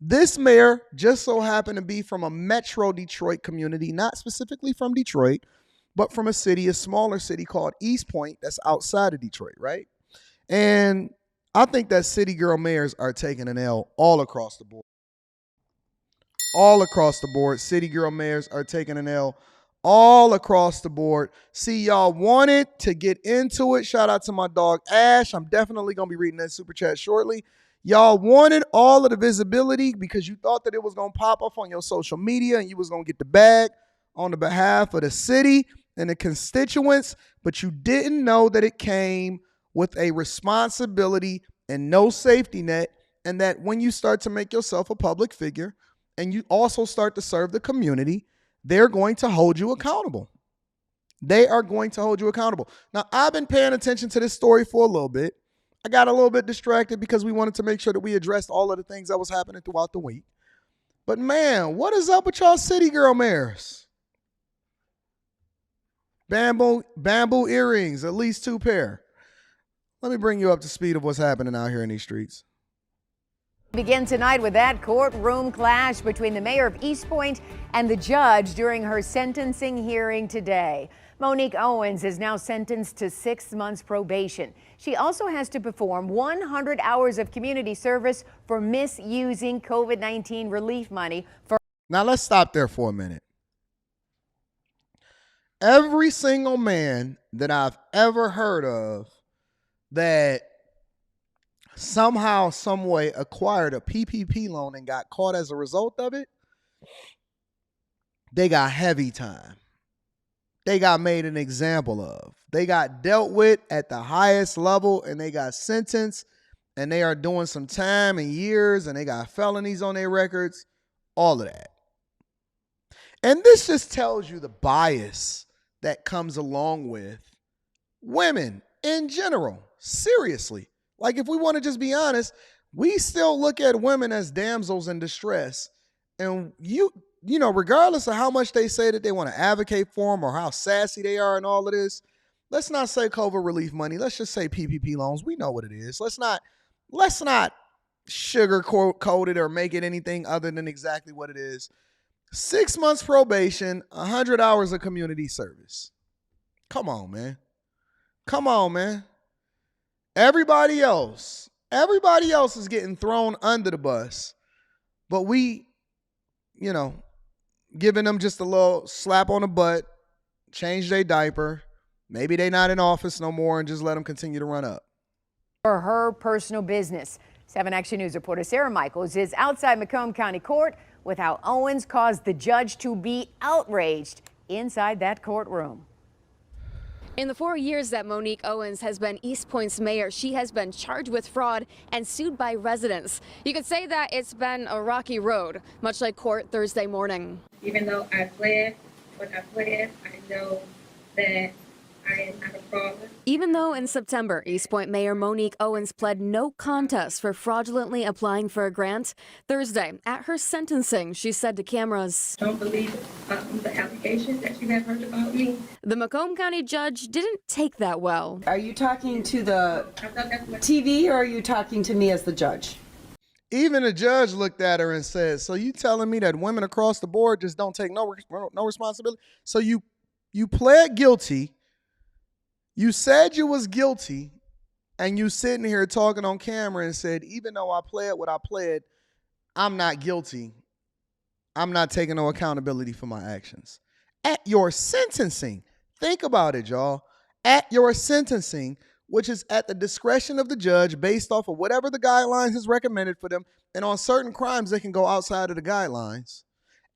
This mayor just so happened to be from a metro Detroit community, not specifically from Detroit, but from a smaller city called East Point that's outside of Detroit, right? And I think that city girl mayors are taking an L all across the board. All across the board, city girl mayors are taking an L all across the board. See, y'all wanted to get into it. Shout out to my dog Ash. I'm definitely going to be reading that super chat shortly. Y'all wanted all of the visibility because you thought that it was going to pop up on your social media and you was going to get the bag on the behalf of the city and the constituents, but you didn't know that it came with a responsibility and no safety net, and that when you start to make yourself a public figure and you also start to serve the community, they're going to hold you accountable. They are going to hold you accountable. Now, I've been paying attention to this story for a little bit. I got a little bit distracted because we wanted to make sure that we addressed all of the things that was happening throughout the week. But man, what is up with y'all city girl mayors? Bamboo earrings, at least 2 pair. Let me bring you up to speed of what's happening out here in these streets. Begin tonight with that courtroom clash between the mayor of East Point and the judge during her sentencing hearing today. Monique Owens is now sentenced to 6 months probation. She also has to perform 100 hours of community service for misusing COVID-19 relief money. Now let's stop there for a minute. Every single man that I've ever heard of that somehow, some way acquired a PPP loan and got caught as a result of it, they got heavy time. They got made an example of. They got dealt with at the highest level and they got sentenced and they are doing some time and years and they got felonies on their records, all of that. And this just tells you the bias that comes along with women in general. Seriously. Like, if we want to just be honest, we still look at women as damsels in distress. And you know, regardless of how much they say that they want to advocate for them or how sassy they are and all of this, let's not say COVID relief money. Let's just say PPP loans. We know what it is. Let's not sugarcoat it or make it anything other than exactly what it is. 6 months probation, 100 hours of community service. Come on, man. Come on, man. Everybody else is getting thrown under the bus, but we, you know, giving them just a little slap on the butt, change their diaper. Maybe they not in office no more and just let them continue to run up. For her personal business. 7 Action News reporter Sarah Michaels is outside Macomb County Court with how Owens caused the judge to be outraged inside that courtroom. In the 4 years that Monique Owens has been East Point's mayor, she has been charged with fraud and sued by residents. You could say that it's been a rocky road, much like court Thursday morning. Even though I pled what I pled, I know that I am not a fraudulent. Even though in September, East Point Mayor Monique Owens pled no contest for fraudulently applying for a grant, Thursday, at her sentencing, she said to cameras, "Don't believe the allegations that you have heard about me." The Macomb County judge didn't take that well. Are you talking to the TV or are you talking to me as the judge? Even the judge looked at her and said, "So you telling me that women across the board just don't take no responsibility? So you pled guilty. You said you was guilty, and you sitting here talking on camera and said, even though I pled what I pled, I'm not guilty. I'm not taking no accountability for my actions." At your sentencing, think about it, y'all. At your sentencing, which is at the discretion of the judge based off of whatever the guidelines is recommended for them, and on certain crimes, they can go outside of the guidelines.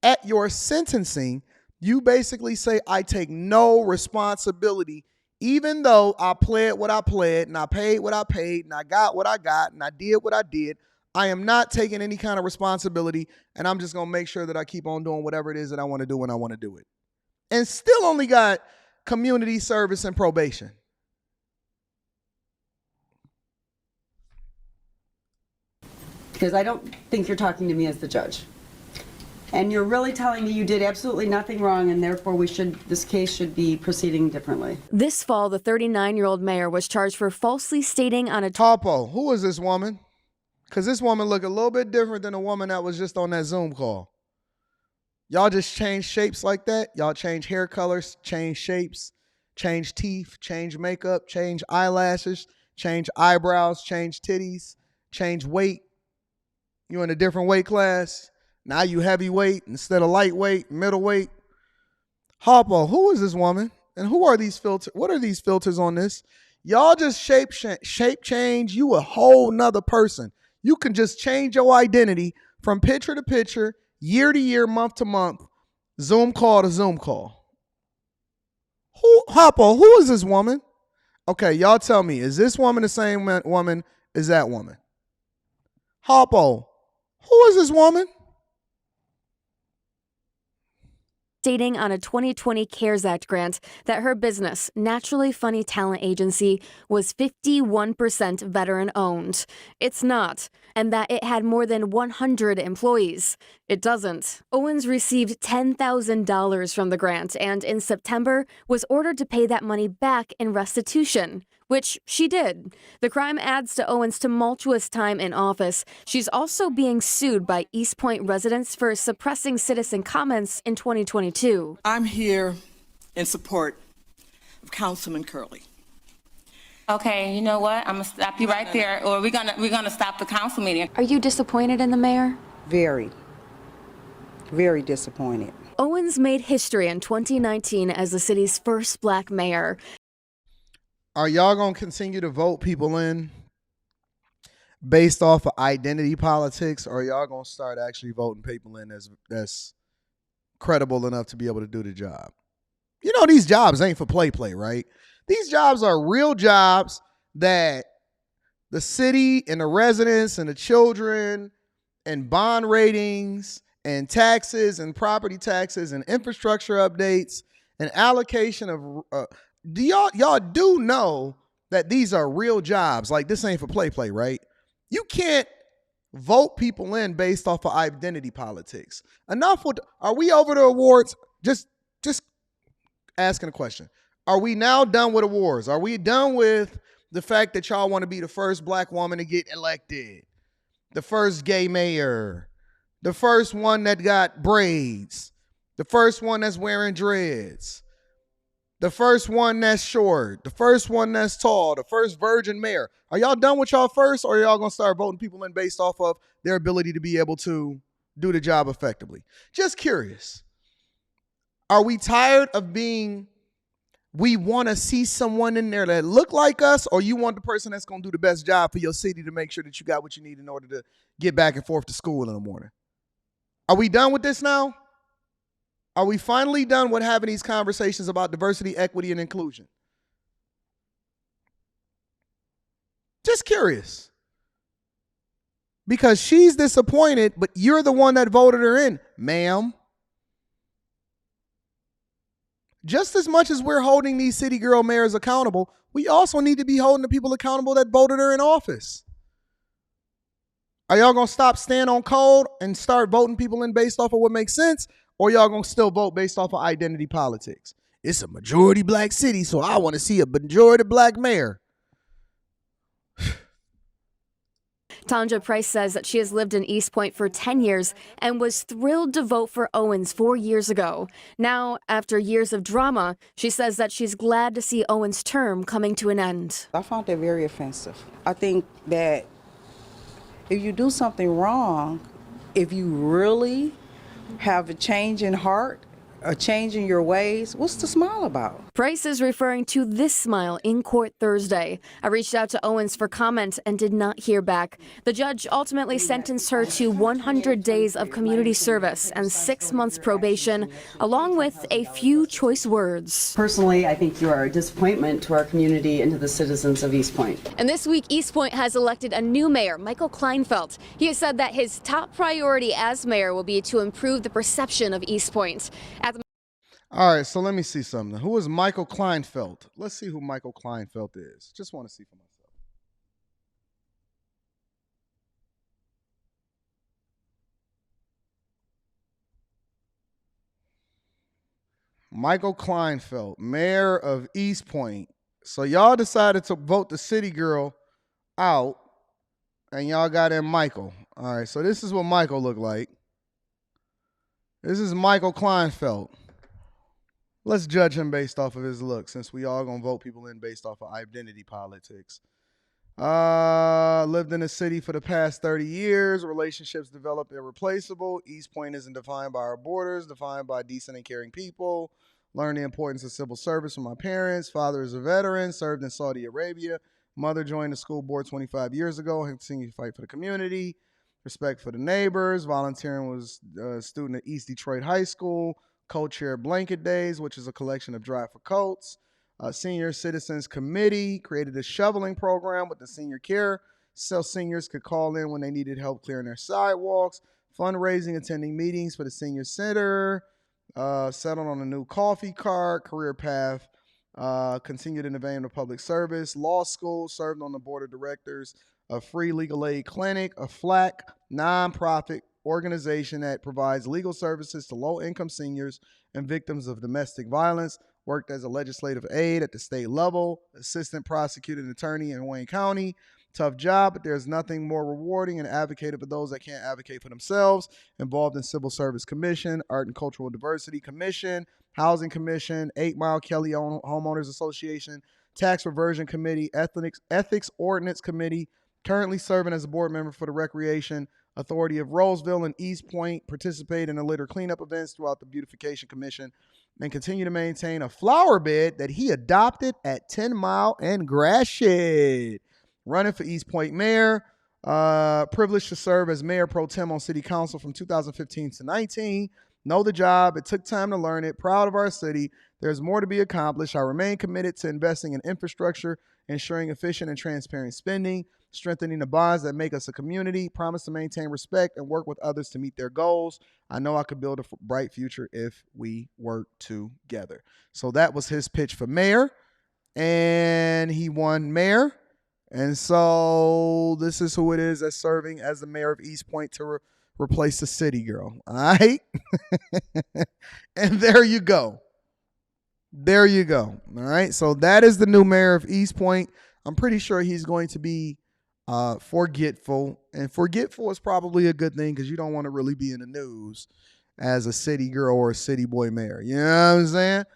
At your sentencing, you basically say, I take no responsibility. Even though I pled what I pled and I paid what I paid and I got what I got and I did what I did, I am not taking any kind of responsibility, and I'm just going to make sure that I keep on doing whatever it is that I want to do when I want to do it. And still only got community service and probation. Because I don't think you're talking to me as the judge. And you're really telling me you did absolutely nothing wrong, and therefore this case should be proceeding differently. This fall, the 39-year-old mayor was charged for falsely stating on a Topo, who is this woman? Because this woman look a little bit different than the woman that was just on that Zoom call. Y'all just change shapes like that? Y'all change hair colors, change shapes, change teeth, change makeup, change eyelashes, change eyebrows, change titties, change weight. You in a different weight class. Now you heavyweight instead of lightweight, middleweight. Harpo, who is this woman? And who are these filters? What are these filters on this? Y'all just shape change. You a whole nother person. You can just change your identity from picture to picture, year to year, month to month, Zoom call to Zoom call. Harpo, who is this woman? Okay, y'all tell me, is this woman the same woman as that woman? Harpo, who is this woman? Stating on a 2020 CARES Act grant that her business, Naturally Funny Talent Agency, was 51% veteran-owned. It's not, and that it had more than 100 employees. It doesn't. Owens received $10,000 from the grant and in September was ordered to pay that money back in restitution, which she did. The crime adds to Owens' tumultuous time in office. She's also being sued by East Point residents for suppressing citizen comments in 2022. I'm here in support of Councilman Curley. Okay, you know what? I'm gonna stop you right there, or we're gonna stop the council meeting. Are you disappointed in the mayor? Very, very disappointed. Owens made history in 2019 as the city's first black mayor. Are y'all going to continue to vote people in based off of identity politics, or are y'all going to start actually voting people in that's credible enough to be able to do the job? You know, these jobs ain't for play, right? These jobs are real jobs that the city and the residents and the children and bond ratings and taxes and property taxes and infrastructure updates and allocation of do y'all do know that these are real jobs? Like, this ain't for play, right? You can't vote people in based off of identity politics. Enough with, are we over the awards? Just asking a question. Are we now done with awards? Are we done with the fact that y'all want to be the first black woman to get elected, the first gay mayor, the first one that got braids, the first one that's wearing dreads, the first one that's short, the first one that's tall, the first virgin mayor? Are y'all done with y'all first, or are y'all going to start voting people in based off of their ability to be able to do the job effectively? Just curious. Are we tired of being, we want to see someone in there that look like us, or you want the person that's going to do the best job for your city to make sure that you got what you need in order to get back and forth to school in the morning? Are we done with this now? Are we finally done with having these conversations about diversity, equity, and inclusion? Just curious. Because she's disappointed, but you're the one that voted her in, ma'am. Just as much as we're holding these city girl mayors accountable, we also need to be holding the people accountable that voted her in office. Are y'all going to stop staying on code and start voting people in based off of what makes sense? Or y'all going to still vote based off of identity politics? It's a majority black city, so I want to see a majority black mayor. Tanja Price says that she has lived in East Point for 10 years and was thrilled to vote for Owens 4 years ago. Now, after years of drama, she says that she's glad to see Owens' term coming to an end. I found that very offensive. I think that if you do something wrong, if you really have a change in heart, a change in your ways, what's to smile about? Price is referring to this smile in court Thursday. I reached out to Owens for comment and did not hear back. The judge ultimately sentenced her to 100 days of community service and 6 months probation, along with a few choice words. Personally, I think you are a disappointment to our community and to the citizens of East Point. And this week, East Point has elected a new mayor, Michael Kleinfeld. He has said that his top priority as mayor will be to improve the perception of East Point. All right, so let me see something. Who is Michael Kleinfeld? Let's see who Michael Kleinfeld is. Just want to see for myself. Michael Kleinfeld, mayor of East Point. So y'all decided to vote the city girl out and y'all got in Michael. All right, so this is what Michael looked like. This is Michael Kleinfeld. Let's judge him based off of his look, since we all gonna vote people in based off of identity politics. Lived in the city for the past 30 years. Relationships developed irreplaceable. East Point isn't defined by our borders, defined by decent and caring people. Learned the importance of civil service from my parents. Father is a veteran, served in Saudi Arabia. Mother joined the school board 25 years ago, continued to fight for the community. Respect for the neighbors. Volunteering, was a student at East Detroit High School. Co-chair Blanket Days, which is a collection of dry for coats. Senior Citizens Committee created a shoveling program with the senior care so seniors could call in when they needed help clearing their sidewalks. Fundraising, attending meetings for the senior center. Settled on a new coffee cart. Career path. Continued in the vein of public service. Law school. Served on the board of directors of Free Legal Aid Clinic, a FLAC nonprofit organization that provides legal services to low-income seniors and victims of domestic violence. Worked as a legislative aide at the state level, assistant prosecuting attorney in Wayne County. Tough job, but there's nothing more rewarding, and advocated for those that can't advocate for themselves. Involved in Civil Service Commission, Art and Cultural Diversity Commission, Housing Commission, 8 Mile Kelly Homeowners Association, Tax Reversion Committee, Ethics Ordinance Committee. Currently serving as a board member for the Recreation Authority of Roseville and East Point. Participate in the litter cleanup events throughout the Beautification Commission, and continue to maintain a flower bed that he adopted at 10 Mile and Gratiot. Running for East Point mayor. Privileged to serve as mayor pro tem on city council from 2015 to 19. Know the job. It took time to learn it. Proud of our city. There's more to be accomplished. I remain committed to investing in infrastructure, ensuring efficient and transparent spending, strengthening the bonds that make us a community, promise to maintain respect and work with others to meet their goals. I know I could build a bright future if we work together. So that was his pitch for mayor, and he won mayor. And so this is who it is that's serving as the mayor of East Point to replace the city girl. All right? And there you go. There you go. All right? So that is the new mayor of East Point. I'm pretty sure he's going to be forgetful. And forgetful is probably a good thing, because you don't want to really be in the news as a city girl or a city boy mayor. You know what I'm saying?